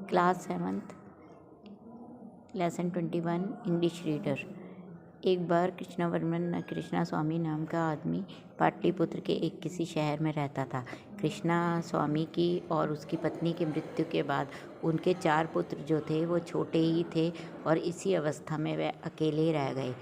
Class 7th lesson 21 English reader. एक बार कृष्णवर्मन कृष्णा स्वामी नाम का आदमी पाटलिपुत्र के एक किसी शहर में रहता था। कृष्णा स्वामी की और उसकी पत्नी की मृत्यु के बाद उनके 4 पुत्र जो थे वो छोटे ही थे और इसी अवस्था में वे अकेले रह गए।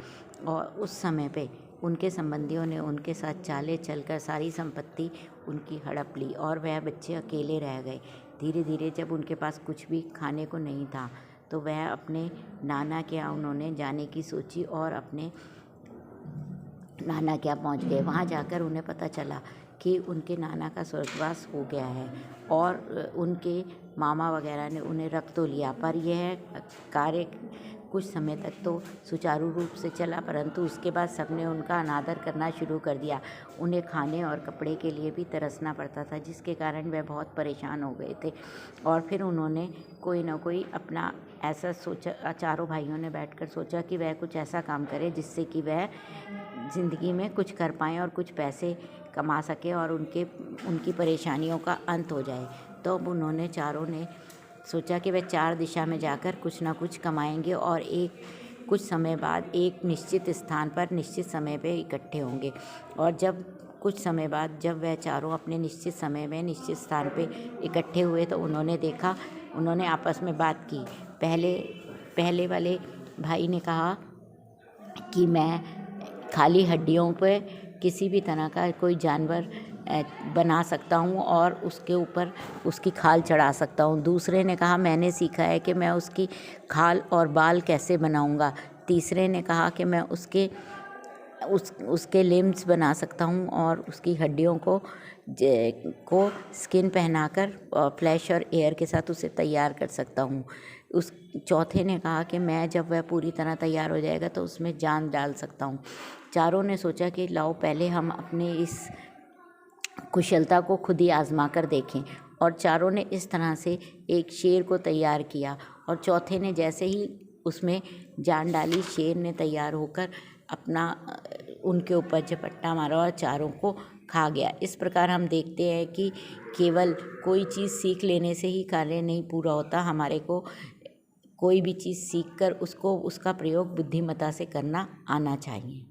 और उस समय पे उनके संबंधियों ने उनके साथ चाले चलकर सारी संपत्ति उनकी हड़प ली और वह बच्चे अकेले रह गए। धीरे धीरे जब उनके पास कुछ भी खाने को नहीं था तो वह अपने नाना के यहाँ उन्होंने जाने की सोची और अपने नाना के यहाँ पहुँच गए। वहाँ जाकर उन्हें पता चला कि उनके नाना का स्वर्गवास हो गया है और उनके मामा वगैरह ने उन्हें रख तो लिया, पर यह कार्य कुछ समय तक तो सुचारू रूप से चला, परंतु उसके बाद सबने उनका अनादर करना शुरू कर दिया। उन्हें खाने और कपड़े के लिए भी तरसना पड़ता था, जिसके कारण वह बहुत परेशान हो गए थे। और फिर उन्होंने कोई ना कोई अपना ऐसा सोचा, चारों भाइयों ने बैठकर सोचा कि वह कुछ ऐसा काम करे जिससे कि वह ज़िंदगी में कुछ कर पाएँ और कुछ पैसे कमा सके और उनकी परेशानियों का अंत हो जाए। तो अब उन्होंने चारों ने सोचा कि वे 4 दिशा में जाकर कुछ ना कुछ कमाएंगे और कुछ समय बाद एक निश्चित स्थान पर निश्चित समय पे इकट्ठे होंगे। और जब कुछ समय बाद जब वह चारों अपने निश्चित समय में निश्चित स्थान पे इकट्ठे हुए तो उन्होंने आपस में बात की। पहले वाले भाई ने कहा कि मैं खाली हड्डियों पे किसी भी तरह का कोई जानवर बना सकता हूँ और उसके ऊपर उसकी खाल चढ़ा सकता हूँ। दूसरे ने कहा मैंने सीखा है कि मैं उसकी खाल और बाल कैसे बनाऊँगा। तीसरे ने कहा कि मैं उसके लिम्स बना सकता हूँ और उसकी हड्डियों को स्किन पहनाकर और फ्लैश और एयर के साथ उसे तैयार कर सकता हूँ। उस चौथे ने कहा कि मैं जब वह पूरी तरह तैयार हो जाएगा तो उसमें जान डाल सकता हूँ। चारों ने सोचा कि लाओ पहले हम अपने इस कुशलता को खुद ही आजमा कर देखें, और चारों ने इस तरह से एक शेर को तैयार किया और चौथे ने जैसे ही उसमें जान डाली, शेर ने तैयार होकर अपना उनके ऊपर झपट्टा मारा और चारों को खा गया। इस प्रकार हम देखते हैं कि केवल कोई चीज़ सीख लेने से ही कार्य नहीं पूरा होता। हमारे को कोई भी चीज़ सीखकर उसका प्रयोग बुद्धिमत्ता से करना आना चाहिए।